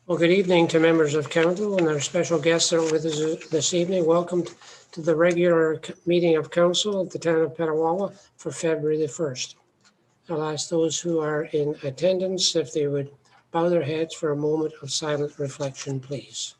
Well, good evening to members of council and our special guests that are with us this evening. Welcome to the regular meeting of council of the town of Petawawa for February the 1st. I'll ask those who are in attendance if they would bow their heads for a moment of silent reflection, please.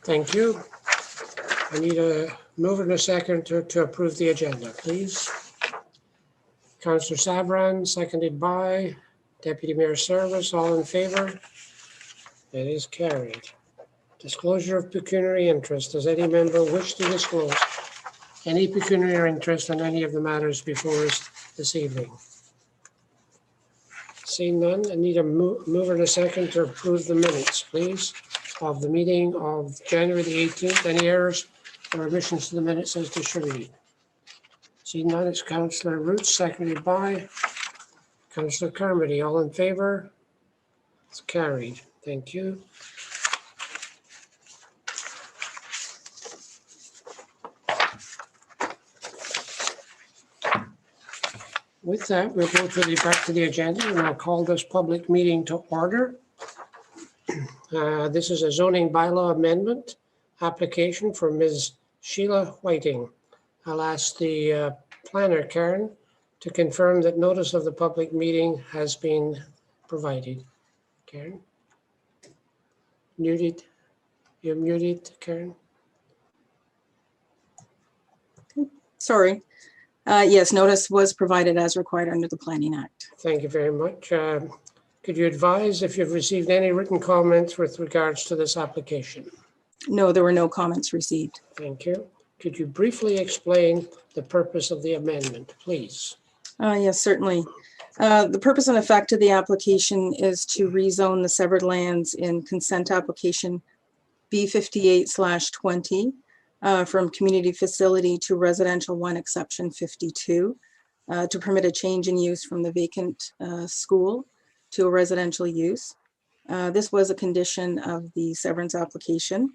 Thank you. I need a mover and a second to approve the agenda, please. Councillor Sabran, seconded by Deputy Mayor Service. All in favor? It is carried. Disclosure of pecuniary interest. Does any member wish to disclose any pecuniary interest on any of the matters before us this evening? Seeing none, I need a mover and a second to approve the minutes, please, of the meeting of January the 18th. Any errors or omissions to the minutes as distributed? Seeing none, it's Councillor Roots, seconded by Councillor Carmody. All in favor? It's carried. Thank you. With that, we'll go back to the agenda and I'll call this public meeting to order. This is a zoning bylaw amendment application for Ms. Sheila Whiting. I'll ask the planner, Karen, to confirm that notice of the public meeting has been provided. Karen? Muted. You're muted, Karen. Sorry. Yes, notice was provided as required under the Planning Act. Thank you very much. Could you advise if you've received any written comments with regards to this application? No, there were no comments received. Thank you. Could you briefly explain the purpose of the amendment, please? Yes, certainly. The purpose and effect of the application is to rezone the severed lands in consent application B58/20 from community facility to residential 1 exception 52 to permit a change in use from the vacant school to a residential use. This was a condition of the severance application.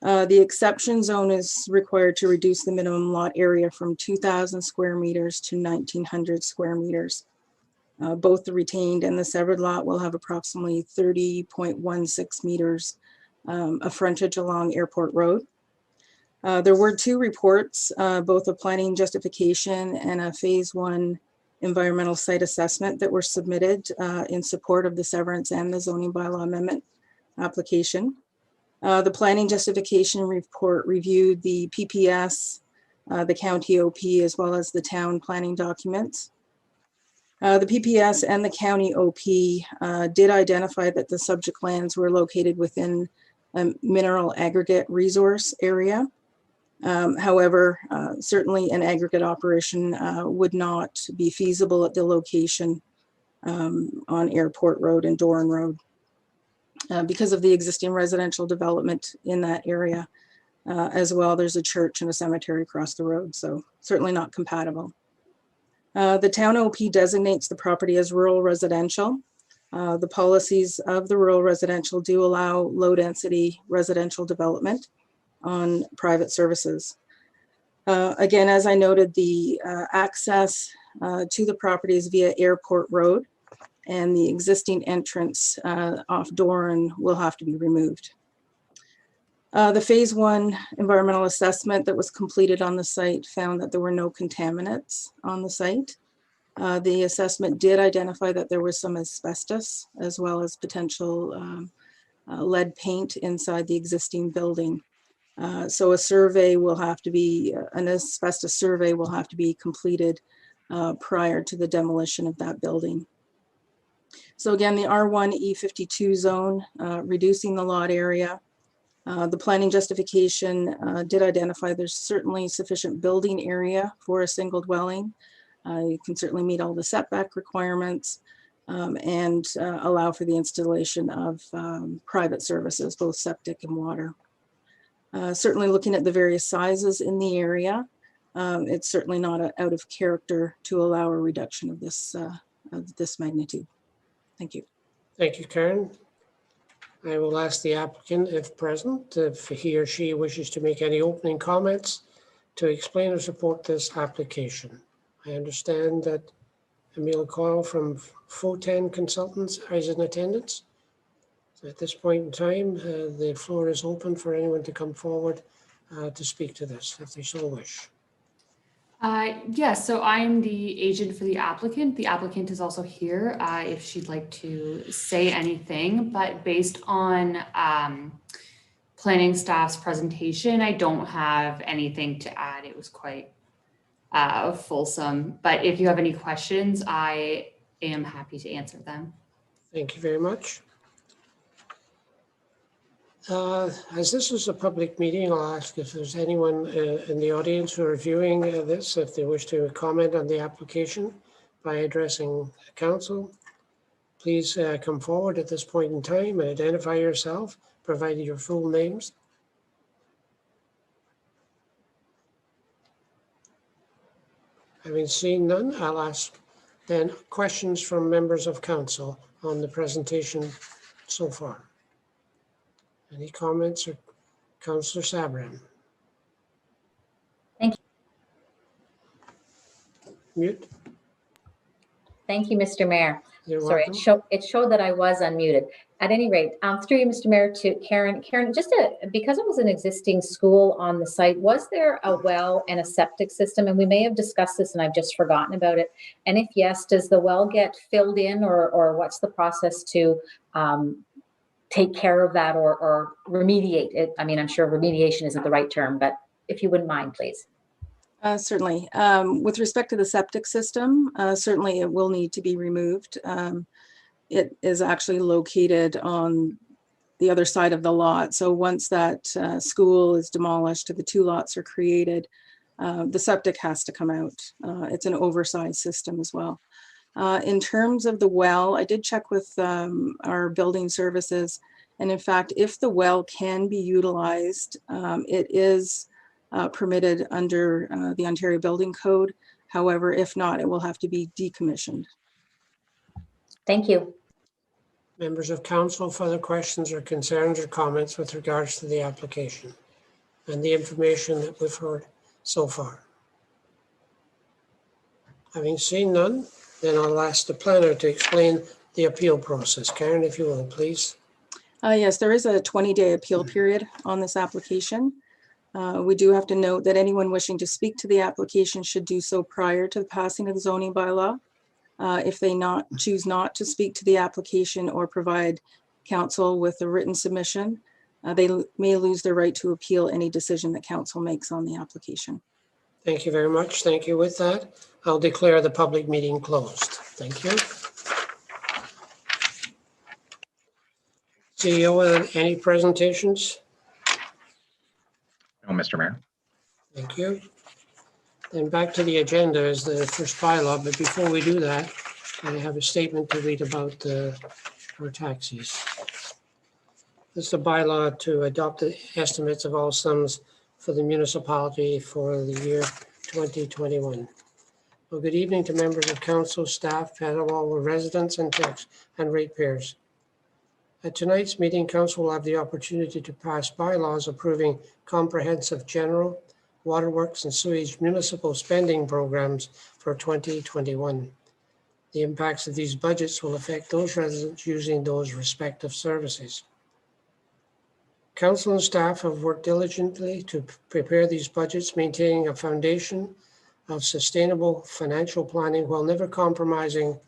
The exception zone is required to reduce the minimum lot area from 2,000 square meters to 1,900 square meters. Both the retained and the severed lot will have approximately 30.16 meters of frontage along Airport Road. There were 2 reports, both a planning justification and a phase 1 environmental site assessment that were submitted in support of the severance and the zoning bylaw amendment application. The planning justification report reviewed the PPS, the county OP, as well as the town planning documents. The PPS and the county OP did identify that the subject lands were located within a mineral aggregate resource area. However, certainly an aggregate operation would not be feasible at the location on Airport Road and Doran Road because of the existing residential development in that area. As well, there's a church and a cemetery across the road, so certainly not compatible. The town OP designates the property as rural residential. The policies of the rural residential do allow low density residential development on private services. Again, as I noted, the access to the property is via Airport Road, and the existing entrance off Doran will have to be removed. The phase 1 environmental assessment that was completed on the site found that there were no contaminants on the site. The assessment did identify that there was some asbestos as well as potential lead paint inside the existing building. So a survey will have to be, an asbestos survey will have to be completed prior to the demolition of that building. So again, the R1 E52 zone, reducing the lot area. The planning justification did identify there's certainly sufficient building area for a single dwelling. You can certainly meet all the setback requirements and allow for the installation of private services, both septic and water. Certainly looking at the various sizes in the area, it's certainly not out of character to allow a reduction of this magnitude. Thank you. Thank you, Karen. I will ask the applicant, if present, if he or she wishes to make any opening comments to explain or support this application. I understand that Emil Coyle from Foten Consultants is in attendance. So at this point in time, the floor is open for anyone to come forward to speak to this, if they so wish. Yes, so I'm the agent for the applicant. The applicant is also here if she'd like to say anything, but based on planning staff's presentation, I don't have anything to add. It was quite fulsome, but if you have any questions, I am happy to answer them. Thank you very much. As this is a public meeting, I'll ask if there's anyone in the audience who are viewing this, if they wish to comment on the application by addressing council. Please come forward at this point in time and identify yourself, provided your full names. Having seen none, I'll ask then questions from members of council on the presentation so far. Any comments, or Councillor Sabran? Thank you. Mute. Thank you, Mr. Mayor. You're Sorry, welcome. it showed that I was unmuted. At any rate, through you, Mr. Mayor, to Karen. Karen, because it was an existing school on the site, was there a well and a septic system? And we may have discussed this and I've just forgotten about it. And if yes, does the well get filled in, or what's the process to take care of that or remediate it? I mean, I'm sure remediation isn't the right term, but if you wouldn't mind, please. Certainly. With respect to the septic system, certainly it will need to be removed. It is actually located on the other side of the lot. So once that school is demolished, the two lots are created, the septic has to come out. It's an oversized system as well. In terms of the well, I did check with our building services. And in fact, if the well can be utilized, it is permitted under the Ontario Building Code. However, if not, it will have to be decommissioned. Thank you. Members of council, further questions or concerns or comments with regards to the application and the information that we've heard so far? Having seen none, then I'll ask the planner to explain the appeal process. Karen, if you will, please. Yes, there is a 20-day appeal period on this application. We do have to note that anyone wishing to speak to the application should do so prior to the passing of the zoning bylaw. If they choose not to speak to the application or provide council with a written submission, they may lose their right to appeal any decision that council makes on the application. Thank you very much. Thank you. With that, I'll declare the public meeting closed. Thank you. CEO, any presentations? No, Mr. Mayor. Thank you. Then back to the agenda is the first bylaw, but before we do that, I have a statement to read about our taxis. This is a bylaw to adopt the estimates of all sums for the municipality for the year 2021. Well, good evening to members of council, staff, Petawawa residents, and ratepayers. At tonight's meeting, council will have the opportunity to pass bylaws approving comprehensive general, waterworks, and sewage municipal spending programs for 2021. The impacts of these budgets will affect those residents using those respective services. Council and staff have worked diligently to prepare these budgets, maintaining a foundation of sustainable financial planning while never compromising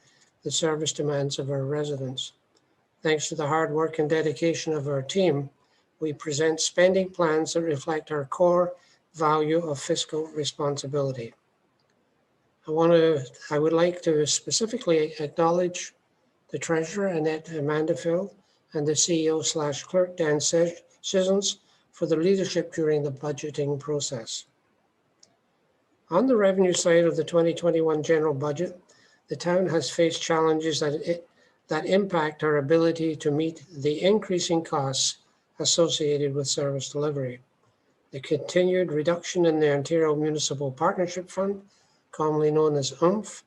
the service demands of our residents. Thanks to the hard work and dedication of our team, we present spending plans that reflect our core value of fiscal responsibility. I would like to specifically acknowledge the Treasurer, Annette Manderfield, and the CEO/clerk, Dan Sissons, for their leadership during the budgeting process. On the revenue side of the 2021 general budget, the town has faced challenges that impact our ability to meet the increasing costs associated with service delivery. The continued reduction in the Ontario Municipal Partnership Fund, commonly known as OMF,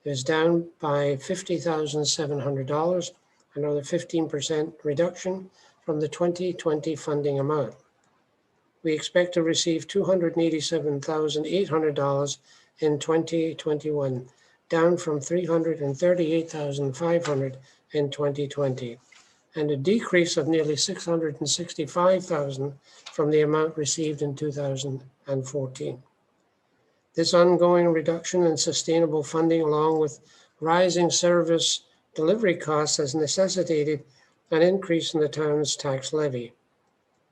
is down by $50,700, another 15% reduction from the 2020 funding amount. We expect to receive $287,800 in 2021, down from $338,500 in 2020, and a decrease of nearly $665,000 from the amount received in 2014. This ongoing reduction in sustainable funding, along with rising service delivery costs, has necessitated an increase in the town's tax levy.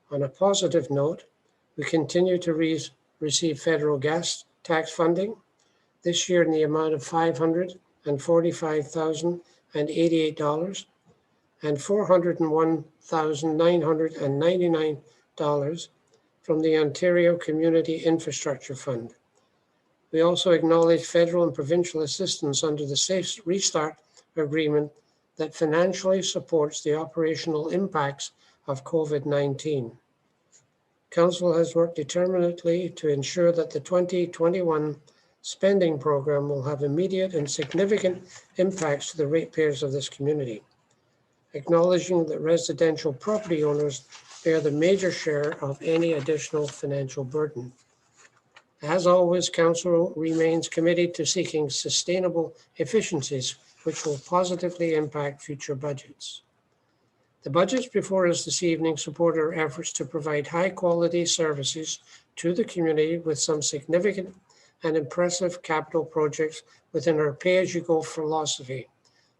On a positive note, we continue to receive federal gas tax funding, this year in the amount of $545,088 and $401,999 from the Ontario Community Infrastructure Fund. We also acknowledge federal and provincial assistance under the Safe Restart Agreement that financially supports the operational impacts of COVID-19. Council has worked determinedly to ensure that the 2021 spending program will have immediate and significant impacts to the ratepayers of this community, acknowledging that residential property owners bear the major share of any additional financial burden. As always, Council remains committed to seeking sustainable efficiencies which will positively impact future budgets. The budgets before us this evening support our efforts to provide high-quality services to the community with some significant and impressive capital projects within our pay-as-you-go philosophy,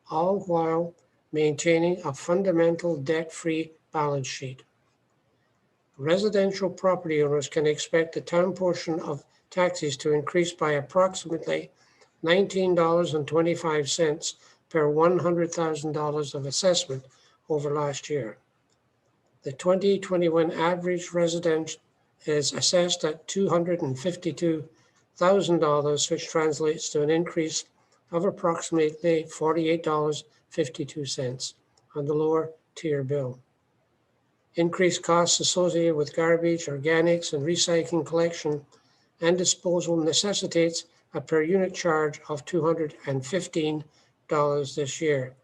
all while maintaining a fundamental debt-free balance sheet. Residential property owners can expect the town portion of taxes to increase by approximately $19.25 per $100,000 of assessment over last year. The 2021 average resident is assessed at $252,000, which translates to an increase of approximately $48.52 on the lower tier bill. Increased costs associated with garbage, organics, and recycling collection and disposal necessitates a per unit charge of $215 this year.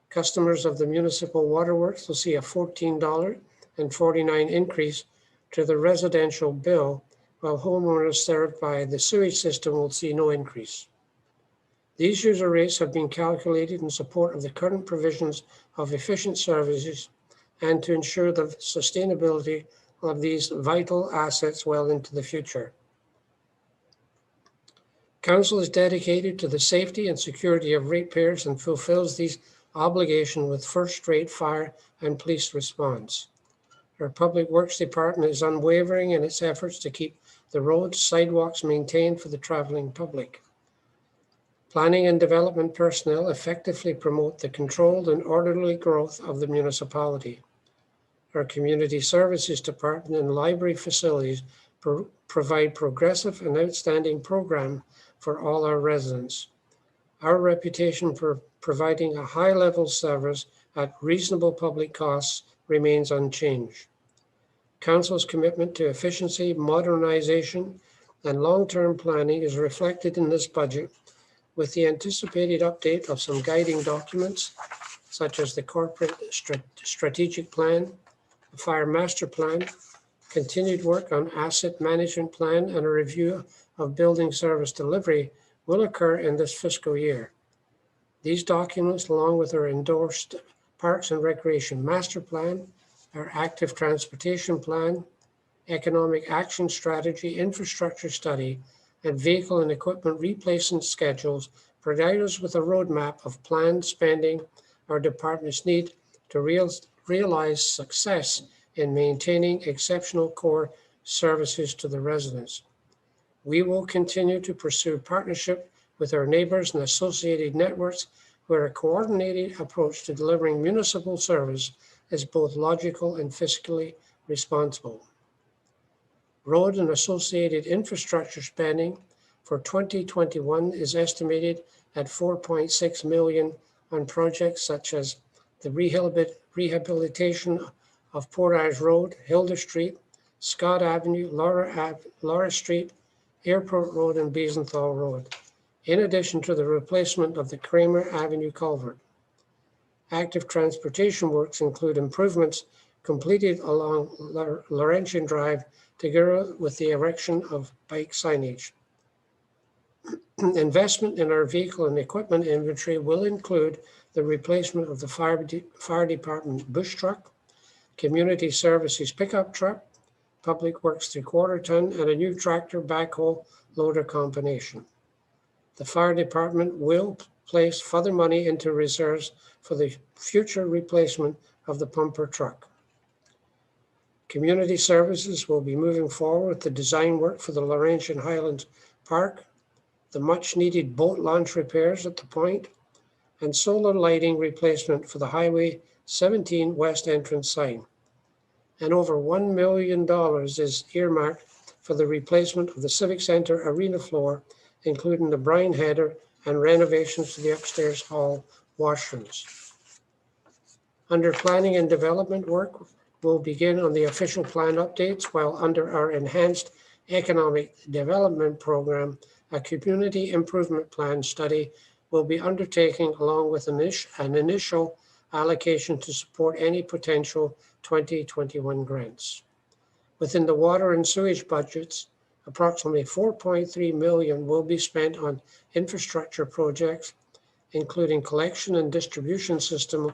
Customers of the municipal waterworks will see a $14.49 increase to the residential bill, while homeowners served by the sewage system will see no increase. These user rates have been calculated in support of the current provisions of efficient services and to ensure the sustainability of these vital assets well into the future. Council is dedicated to the safety and security of ratepayers and fulfills these obligations with first-rate fire and police response. Our Public Works Department is unwavering in its efforts to keep the roads, sidewalks maintained for the traveling public. Planning and development personnel effectively promote the controlled and orderly growth of the municipality. Our Community Services Department and library facilities provide progressive and outstanding program for all our residents. Our reputation for providing a high-level service at reasonable public costs remains unchanged. Council's commitment to efficiency, modernization, and long-term planning is reflected in this budget, with the anticipated update of some guiding documents, such as the Corporate Strategic Plan, the Fire Master Plan, continued work on Asset Management Plan, and a review of building service delivery will occur in this fiscal year. These documents, along with our endorsed Parks and Recreation Master Plan, our Active Transportation Plan, Economic Action Strategy, Infrastructure Study, and Vehicle and Equipment Replacement Schedules, provide us with a roadmap of planned spending our departments need to realize success in maintaining exceptional core services to the residents. We will continue to pursue partnership with our neighbors and associated networks, where a coordinated approach to delivering municipal service is both logical and fiscally responsible. Road and associated infrastructure spending for 2021 is estimated at $4.6 million on projects such as the rehabilitation of Portage Road, Hilda Street, Scott Avenue, Laura Street, Airport Road, and Biesenthal Road, in addition to the replacement of the Kramer Avenue culvert. Active transportation works include improvements completed along Laurentian Drive together with the erection of bike signage. Investment in our vehicle and equipment inventory will include the replacement of the fire department bush truck, community services pickup truck, public works 3/4 ton, and a new tractor backhoe loader combination. The fire department will place further money into reserves for the future replacement of the pumper truck. Community services will be moving forward with the design work for the Laurentian Highlands Park, the much needed boat launch repairs at the point, and solar lighting replacement for the Highway 17 West entrance sign. And over $1 million is earmarked for the replacement of the Civic Center arena floor, including the brine header and renovations to the upstairs hall washrooms. Under planning and development work, we'll begin on the official plan updates, while under our enhanced economic development program, a community improvement plan study will be undertaken along with an initial allocation to support any potential 2021 grants. Within the water and sewage budgets, approximately $4.3 million will be spent on infrastructure projects, including collection and distribution system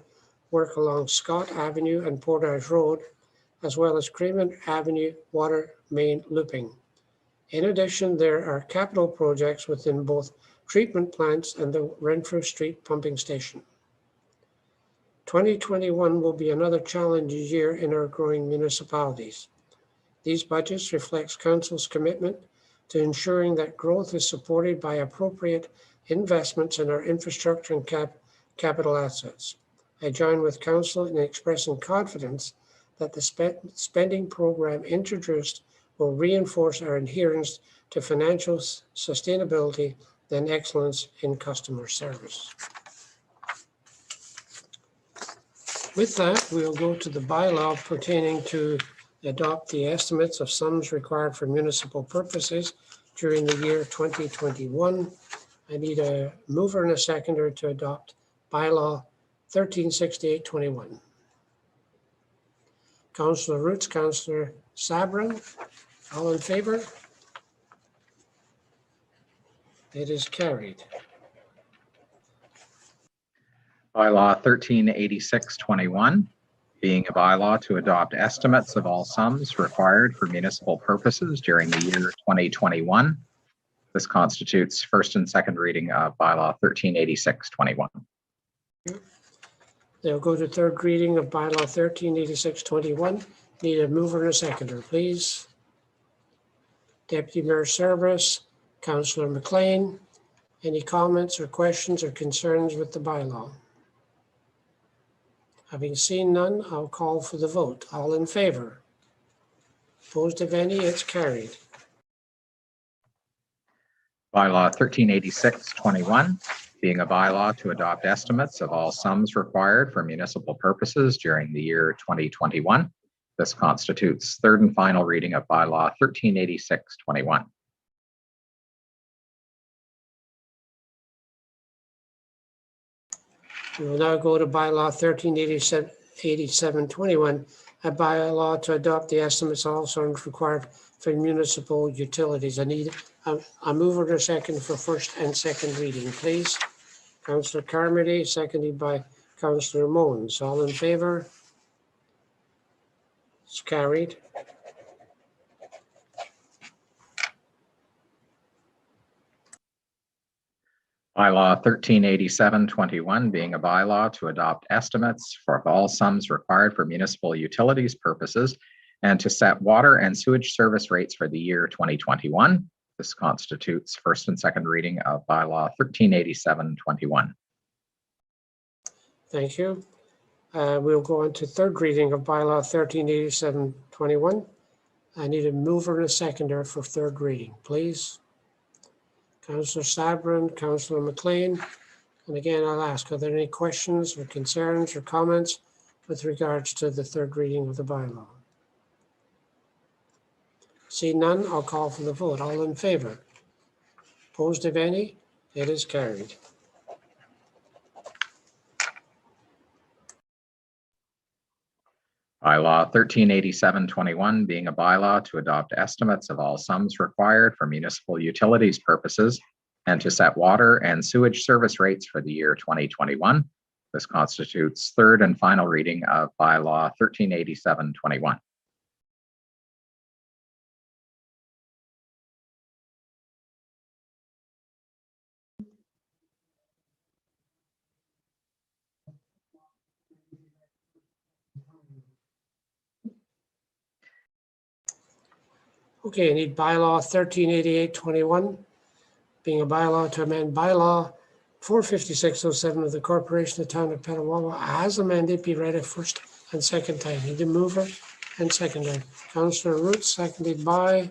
work along Scott Avenue and Portage Road, as well as Kramer Avenue water main looping. In addition, there are capital projects within both treatment plants and the Renfrew Street pumping station. 2021 will be another challenging year in our growing municipalities. These budgets reflect Council's commitment to ensuring that growth is supported by appropriate investments in our infrastructure and capital assets. I join with Council in expressing confidence that the spending program introduced will reinforce our adherence to financial sustainability and excellence in customer service. With that, we'll go to the bylaw pertaining to adopt the estimates of sums required for municipal purposes during the year 2021. I need a mover and a seconder to adopt bylaw 1368-21. Councillor Roots, Councillor Sabran, all in favor? It is carried. Bylaw 1386-21, being a bylaw to adopt estimates of all sums required for municipal purposes during the year 2021. This constitutes first and second reading of bylaw 1386-21. They'll go to third reading of bylaw 1386-21. Need a mover and a seconder, please. Deputy Mayor Service, Councillor McLean. Any comments or questions or concerns with the bylaw? Having seen none, I'll call for the vote. All in favor? Opposed if any, it's carried. Bylaw 1386-21, being a bylaw to adopt estimates of all sums required for municipal purposes during the year 2021. This constitutes third and final reading of bylaw 1386-21. We will now go to bylaw 1387-21, a bylaw to adopt the estimates of all sums required for municipal utilities. I need a mover and a second for first and second reading, please. Councillor Carmody, seconded by Councillor Mones. All in favor? It's carried. Bylaw 1387-21, being a bylaw to adopt estimates for all sums required for municipal utilities purposes and to set water and sewage service rates for the year 2021. This constitutes first and second reading of bylaw 1387-21. Thank you. We'll go on to third reading of bylaw 1387-21. I need a mover and a seconder for third reading, please. Councillor Sabran, Councillor McLean. And again, I'll ask, are there any questions or concerns or comments with regards to the third reading of the bylaw? See none, I'll call for the vote. All in favor? Opposed, if any? It is carried. Bylaw 138721 being a bylaw to adopt estimates of all sums required for municipal utilities purposes and to set water and sewage service rates for the year 2021. This constitutes third and final reading of bylaw 138721. Okay, I need bylaw 138821, being a bylaw to amend bylaw 45607 of the Corporation of the Town of Petawawa as amended, be read a first and second time. Need a mover and seconder. Councillor Root, seconded by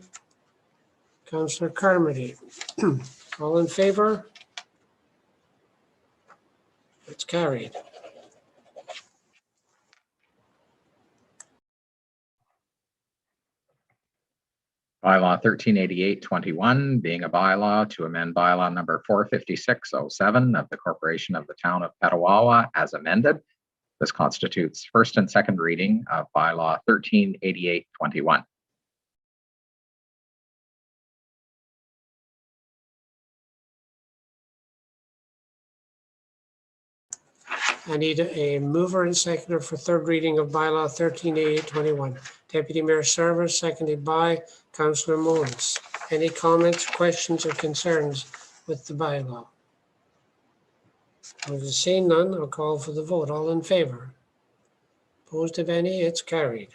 Councillor Carmody. All in favor? It's carried. Bylaw 138821 being a bylaw to amend bylaw number 45607 of the Corporation of the Town of Petawawa as amended. This constitutes first and second reading of bylaw 138821. I need a mover and seconder for third reading of bylaw 138821. Deputy Mayor Service, seconded by Councillor Mullins. Any comments, questions, or concerns with the bylaw? Seeing none, I'll call for the vote. All in favor? Opposed, if any? It's carried.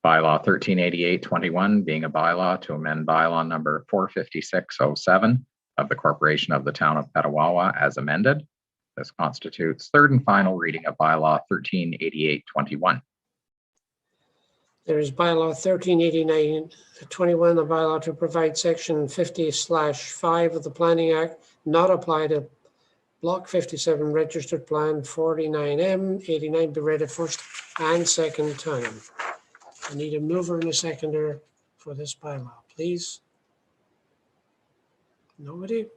Bylaw 138821 being a bylaw to amend bylaw number 45607 of the Corporation of the Town of Petawawa as amended. This constitutes third and final reading of bylaw 138821. There is bylaw 138921, the bylaw to provide section 50/5 of the Planning Act not apply to Block 57 Registered Plan 49M 89 be read a first and second time. I need a mover and a seconder for this bylaw, please. Nobody?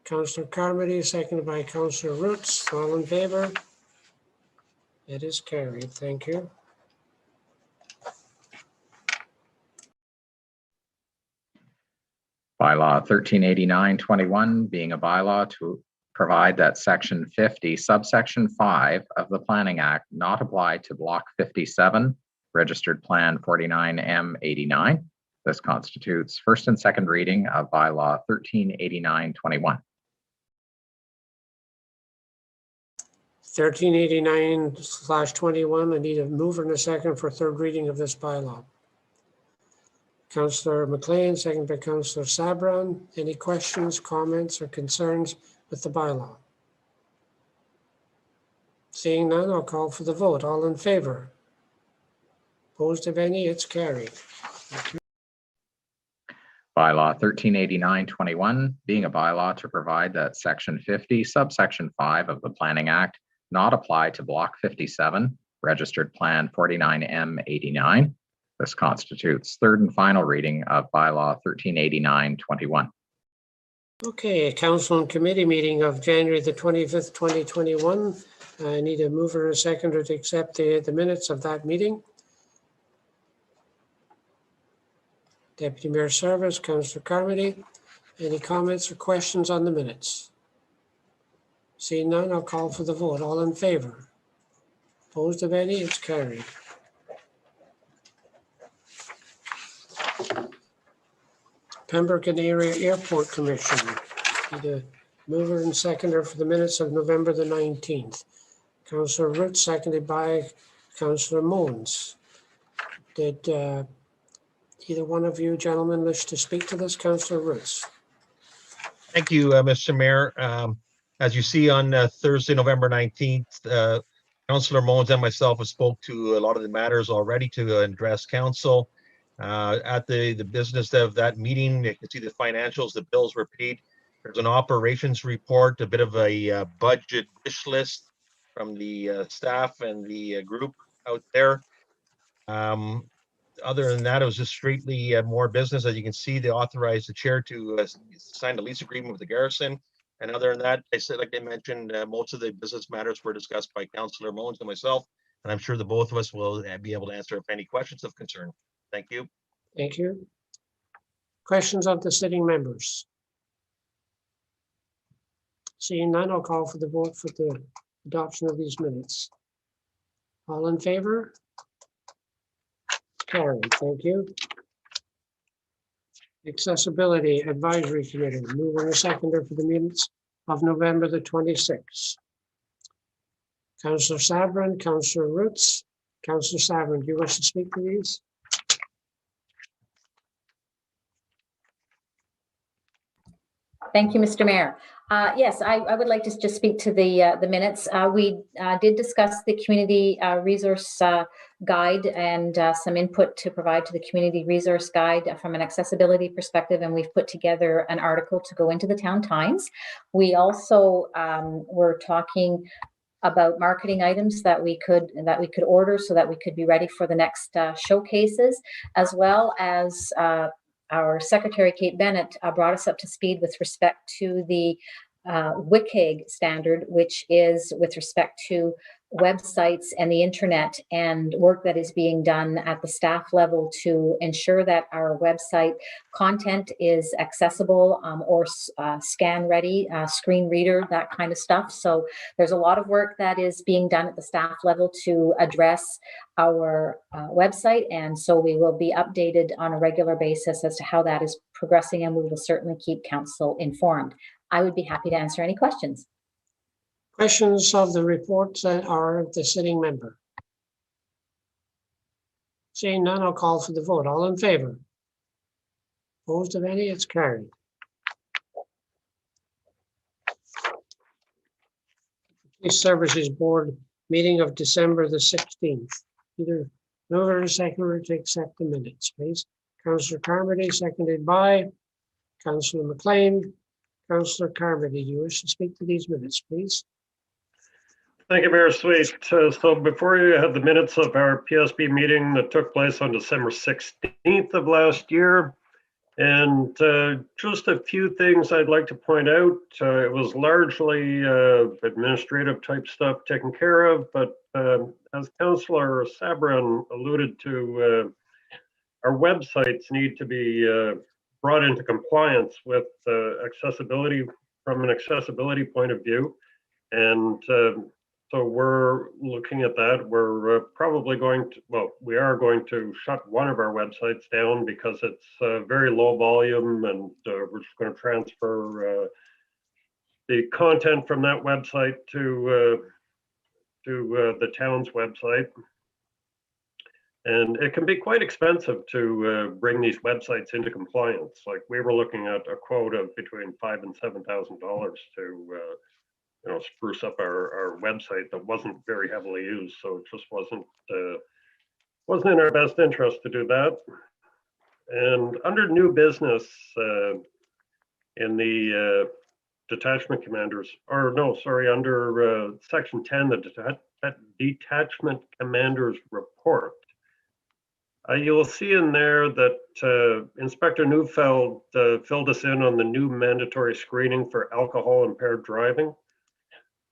Councillor Carmody, seconded by Councillor Roots. All in favor? It is carried. Thank you. Bylaw 138921 being a bylaw to provide that section 50 subsection 5 of the Planning Act not apply to Block 57 Registered Plan 49M 89. This constitutes first and second reading of bylaw 138921. 1389/21. I need a mover and a second for third reading of this bylaw. Councillor McLean, second by Councillor Sabran. Any questions, comments, or concerns with the bylaw? Seeing none, I'll call for the vote. All in favor? Opposed, if any? It's carried. Bylaw 138921 being a bylaw to provide that section 50 subsection 5 of the Planning Act not apply to Block 57 Registered Plan 49M 89. This constitutes third and final reading of bylaw 138921. Okay, Council and Committee meeting of January the 25th, 2021. I need a mover and a seconder to accept the minutes of that meeting. Deputy Mayor Service, Councillor Carmody. Any comments or questions on the minutes? Seeing none, I'll call for the vote. All in favor? Opposed, of any? It's carried. Pembroke and Area Airport Commission. Need a mover and seconder for the minutes of November the 19th. Councillor Root, seconded by Councillor Mullins. Did either one of you gentlemen wish to speak to this? Councillor Roots. Thank you, Mr. Mayor. As you see on Thursday, November 19th, Councillor Mullins and myself have spoke to a lot of the matters already to address council. At the business of that meeting, you can see the financials, the bills were paid. There's an operations report, a bit of a budget wish list from the staff and the group out there. Other than that, it was just straightly more business. As you can see, they authorized the chair to sign the lease agreement with the garrison. And other than that, I said, like I mentioned, most of the business matters were discussed by Councillor Moens and myself. And I'm sure the both of us will be able to answer any questions of concern. Thank you. Thank you. Questions of the sitting members? Seeing none, I'll call for the vote for the adoption of these minutes. All in favor? Carried, thank you. Accessibility Advisory Committee, mover and seconder for the minutes of November the 26th. Councillor Sabran, Councillor Roots. Councillor Sabran, do you wish to speak to these? Thank you, Mr. Mayor. Yes, I would like to just speak to the minutes. We did discuss the community resource guide and some input to provide to the community resource guide from an accessibility perspective, and we've put together an article to go into the Town Times. We also were talking about marketing items that we could order so that we could be ready for the next showcases, as well as our Secretary Kate Bennett brought us up to speed with respect to the WCAG standard, which is with respect to websites and the internet, and work that is being done at the staff level to ensure that our website content is accessible or scan ready, screen reader, that kind of stuff. So there's a lot of work that is being done at the staff level to address our website, and so we will be updated on a regular basis as to how that is progressing, and we will certainly keep council informed. I would be happy to answer any questions. Questions of the reports that are of the sitting member? Seeing none, I'll call for the vote. All in favor? Opposed of any? It's carried. Police Services Board meeting of December the 16th. Either mover or seconder to accept the minutes, please. Councillor Carmody, seconded by Councillor McLean. Councillor Carmody, do you wish to speak to these minutes, please? Thank you, Mayor Sweet. So before you have the minutes of our PSB meeting that took place on December 16th of last year, and just a few things I'd like to point out. It was largely administrative type stuff taken care of, but as Councillor Sabran alluded to, our websites need to be brought into compliance with accessibility from an accessibility point of view. And so we're looking at that. We're probably going to, well, we are going to shut one of our websites down because it's very low volume, and we're just going to transfer the content from that website to the town's website. And it can be quite expensive to bring these websites into compliance. Like, we were looking at a quote of between $5,000 and $7,000 to spruce up our website that wasn't very heavily used. So it just wasn't in our best interest to do that. And under new business, in the detachment commanders, or no, sorry, under section 10, the detachment commanders report. You will see in there that Inspector Neufeld filled us in on the new mandatory screening for alcohol impaired driving.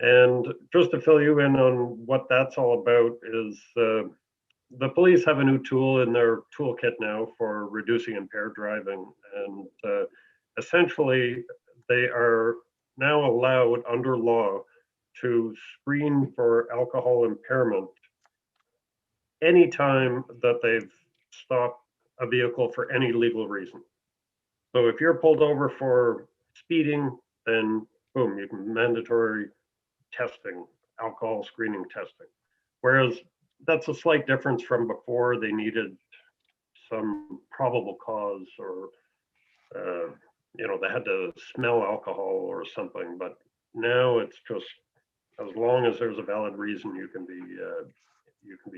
And just to fill you in on what that's all about is the police have a new tool in their toolkit now for reducing impaired driving. And essentially, they are now allowed under law to screen for alcohol impairment anytime that they've stopped a vehicle for any legal reason. So if you're pulled over for speeding, then boom, you can mandatory testing, alcohol screening testing. Whereas that's a slight difference from before. They needed some probable cause, or they had to smell alcohol or something. But now it's just, as long as there's a valid reason, you can be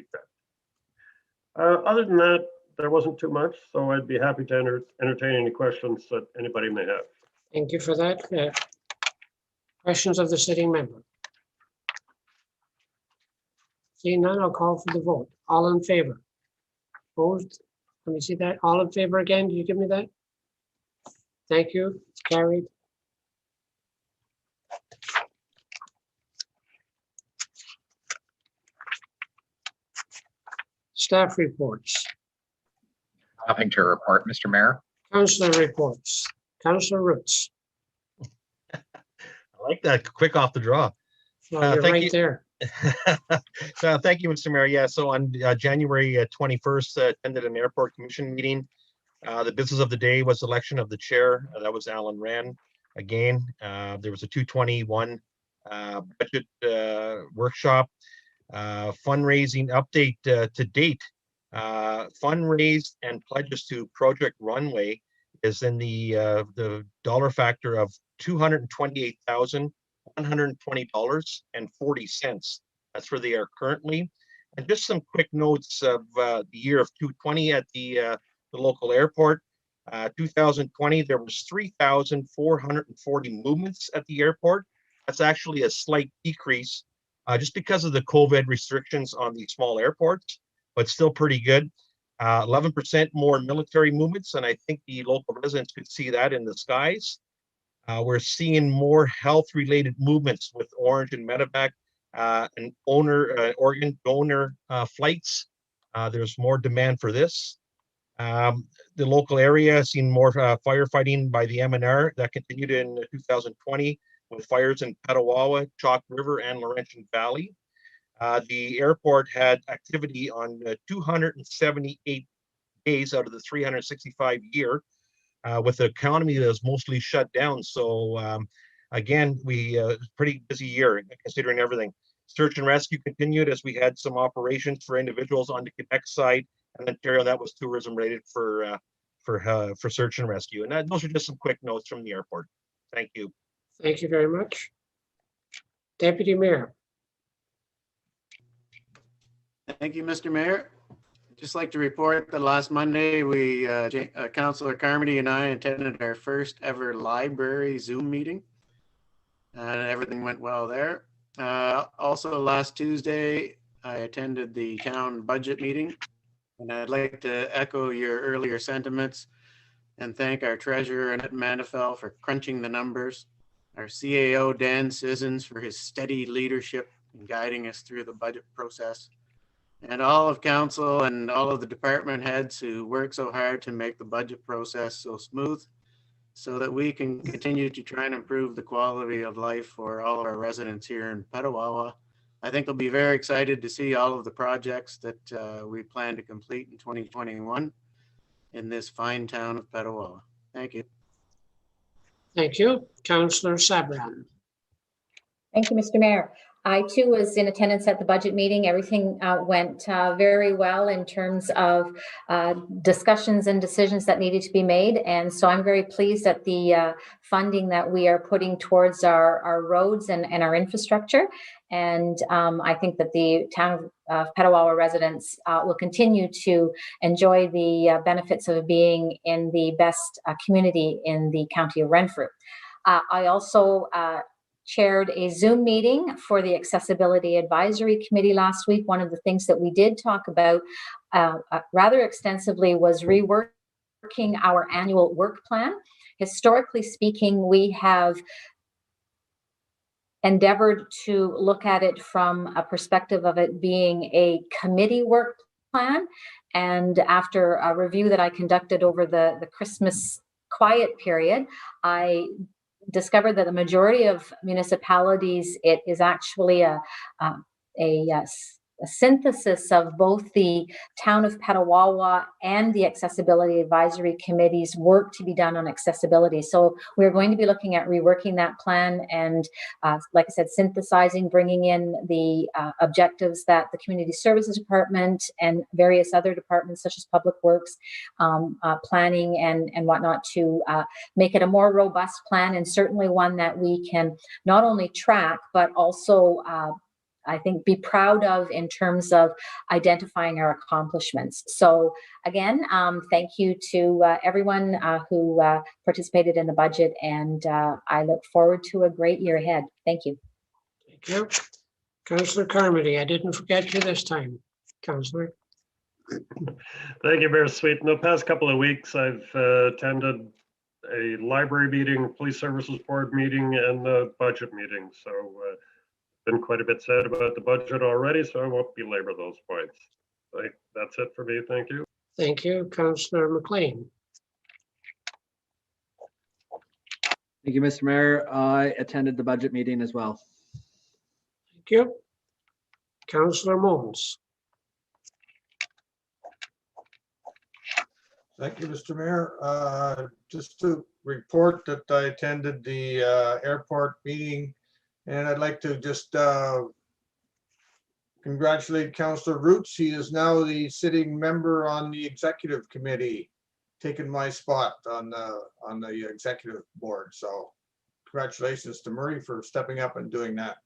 checked. Other than that, there wasn't too much, so I'd be happy to entertain any questions that anybody may have. Thank you for that. Questions of the sitting member? Seeing none, I'll call for the vote. All in favor? Opposed? Let me see that. All in favor again? Do you give me that? Thank you. Carried. Staff reports. Nothing to report, Mr. Mayor. Councillor reports. Councillor Roots. I like that, quick off the draw. Well, you're thank right you. there. So thank you, Mr. Mayor. Yeah, so on January 21st, attended an airport commission meeting. The business of the day was election of the chair. That was Alan Wren. Again, there was a 221 budget workshop. Fundraising update to date. Fundraised and pledges to Project Runway is in the dollar factor of $228,120.40. That's where they are currently. And just some quick notes of the year of 2020 at the local airport. 2020, there was 3,440 movements at the airport. That's actually a slight decrease just because of the COVID restrictions on these small airports, but still pretty good. 11% more military movements, and I think the local residents could see that in the skies. We're seeing more health-related movements with Orange and Medevac and organ donor flights. There's more demand for this. The local area has seen more firefighting by the MNR that continued in 2020 with fires in Petawawa, Chalk River, and Laurentian Valley. The airport had activity on 278 days out of the 365 year, with the economy that was mostly shut down. So again, pretty busy year considering everything. Search and rescue continued as we had some operations for individuals on the Quebec side, and Ontario that was tourism rated for search and rescue. And those are just some quick notes from the airport. Thank you. Thank you very much. Deputy Mayor. Thank you, Mr. Mayor. Just like to report that last Monday, Councillor Carmody and I attended our first ever library Zoom meeting. And everything went well there. Also last Tuesday, I attended the town budget meeting. And I'd like to echo your earlier sentiments and thank our treasurer, Annette Manifel, for crunching the numbers. Our CAO, Dan Sissons, for his steady leadership in guiding us through the budget process. And all of council and all of the department heads who work so hard to make the budget process so smooth so that we can continue to try and improve the quality of life for all of our residents here in Petawawa. I think they'll be very excited to see all of the projects that we plan to complete in 2021 in this fine town of Petawawa. Thank you. Thank you. Councillor Sabran. Thank you, Mr. Mayor. I too was in attendance at the budget meeting. Everything went very well in terms of discussions and decisions that needed to be made. And so I'm very pleased at the funding that we are putting towards our roads and our infrastructure. And I think that the town of Petawawa residents will continue to enjoy the benefits of being in the best community in the county of Renfrew. I also chaired a Zoom meeting for the Accessibility Advisory Committee last week. One of the things that we did talk about rather extensively was reworking our annual work plan. Historically speaking, we have endeavored to look at it from a perspective of it being a committee work plan. And after a review that I conducted over the Christmas quiet period, I discovered that the majority of municipalities, it is actually a synthesis of both the town of Petawawa and the Accessibility Advisory Committee's work to be done on accessibility. So we're going to be looking at reworking that plan and, like I said, synthesizing, bringing in the objectives that the Community Services Department and various other departments such as Public Works, planning and whatnot to make it a more robust plan, and certainly one that we can not only track, but also I think be proud of in terms of identifying our accomplishments. So again, thank you to everyone who participated in the budget, and I look forward to a great year ahead. Thank you. Thank you. Councillor Carmody, I didn't forget you this time, Councillor. Thank you, Mayor Sweet. In the past couple of weeks, I've attended a library meeting, police services board meeting, and a budget meeting. So been quite a bit said about the budget already, so I won't belabor those points. That's it for me. Thank you. Thank you, Councillor McLean. Thank you, Mr. Mayor. I attended the budget meeting as well. Thank you. Councillor Mones. Thank you, Mr. Mayor. Just to report that I attended the airport meeting, and I'd like to just congratulate Councillor Roots. He is now the sitting member on the executive committee, taking my spot on the executive board. So congratulations to Murray for stepping up and doing that.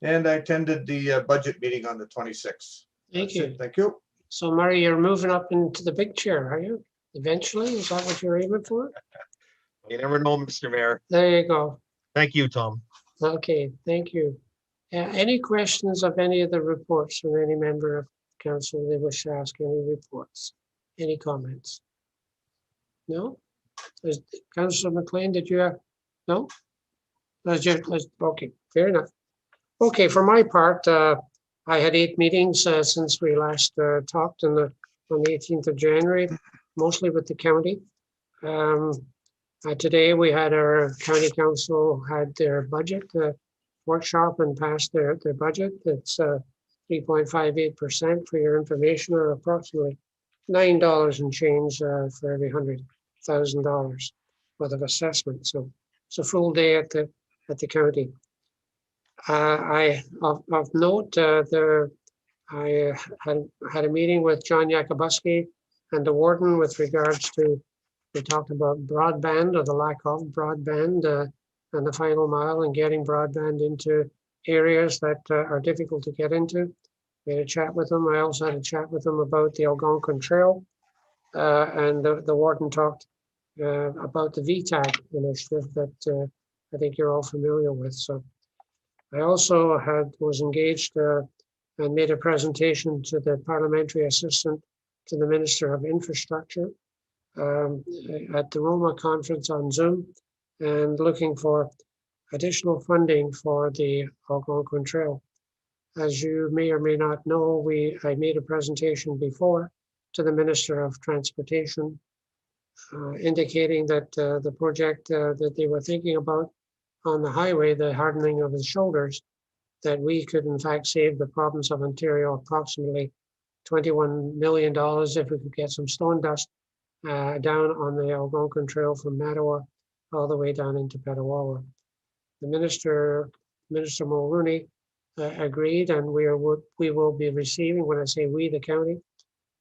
And I attended the budget meeting on the 26th. Thank That's you. it. Thank you. So Murray, you're moving up into the big chair, are you? Eventually, is that what you're aiming for? You never know, Mr. Mayor. There you go. Thank you, Tom. Okay, thank you. Any questions of any of the reports from any member of council they wish to ask? Any reports? Any comments? No? Councillor McLean, did you have? No? Okay, fair enough. Okay, for my part, I had 8 meetings since we last talked on the 18th of January, mostly with the county. Today we had our county council had their budget workshop and passed their budget. It's 3.58% for your information, or approximately $9 and change for every $100,000 worth of assessment. So it's a full day at the county. Of note, I had a meeting with John Yakubuski and the warden with regards to, we talked about broadband or the lack of broadband and the final mile and getting broadband into areas that are difficult to get into. We had a chat with them. I also had a chat with them about the Algonquin Trail, and the warden talked about the VTAG initiative that I think you're all familiar with. So I also was engaged and made a presentation to the parliamentary assistant to the Minister of Infrastructure at the Roma conference on Zoom, and looking for additional funding for the Algonquin Trail. As you may or may not know, I made a presentation before to the Minister of Transportation, indicating that the project that they were thinking about on the highway, the hardening of the shoulders, that we could in fact save the province of Ontario approximately $21 million if we could get some stone dust down on the Algonquin Trail from Mattawa all the way down into Petawawa. The Minister Mulrooney agreed, and we will be receiving, when I say we, the county,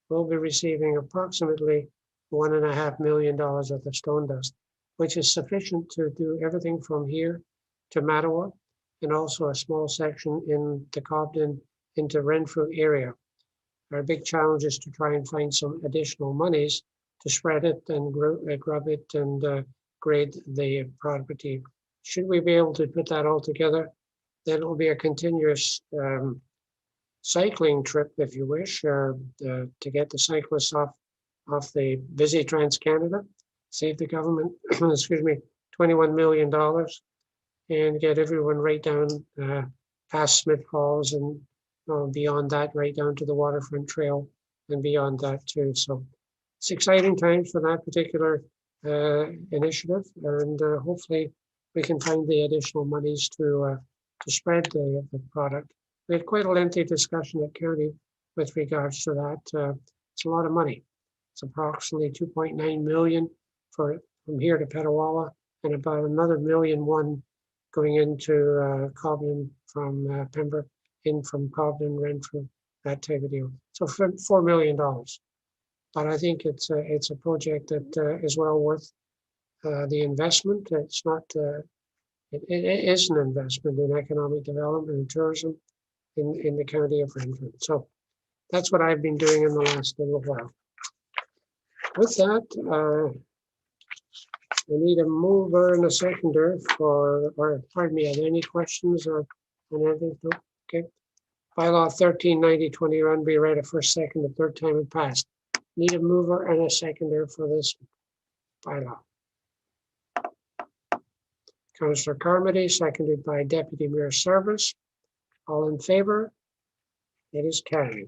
will be receiving approximately $1.5 million worth of stone dust, which is sufficient to do everything from here to Mattawa, and also a small section in the Cobden into Renfrew area. Our big challenge is to try and find some additional monies to spread it and grub it and grade the property. Should we be able to put that all together, then it will be a continuous cycling trip, if you wish, to get the cyclists off the busy Trans-Canada, save the government, excuse me, $21 million, and get everyone right down past Smith Falls and beyond that, right down to the Waterfront Trail and beyond that too. So it's exciting times for that particular initiative, and hopefully we can find the additional monies to spread the product. We had quite a lengthy discussion at county with regards to that. It's a lot of money. It's approximately 2.9 million from here to Petawawa, and about another $1.1 million going into Cobden from Pembroke, in from Cobden, Renfrew, that type of deal. So $4 million. But I think it's a project that is well worth the investment. It's not. It is an investment in economic development and tourism in the county of Renfrew. So that's what I've been doing in the last little while. With that, I need a mover and a seconder for, or pardon me, are there any questions or anything? No? Okay. Bylaw 139021 be read a first, second, and third time and passed. Need a mover and a seconder for this bylaw. Councillor Carmody, seconded by Deputy Mayor Service. All in favor? It is carried.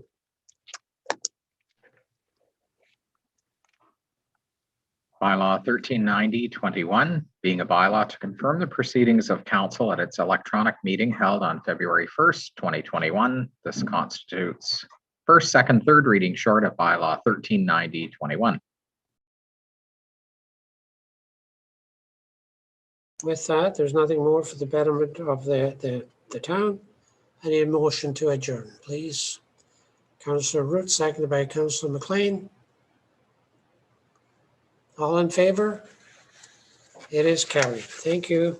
Bylaw 139021, being a bylaw to confirm the proceedings of council at its electronic meeting held on February 1st, 2021. This constitutes first, second, third reading short of bylaw 139021. With that, there's nothing more for the betterment of the town. I need a motion to adjourn, please. Councillor Root, seconded by Councillor McLean. All in favor? It is carried. Thank you.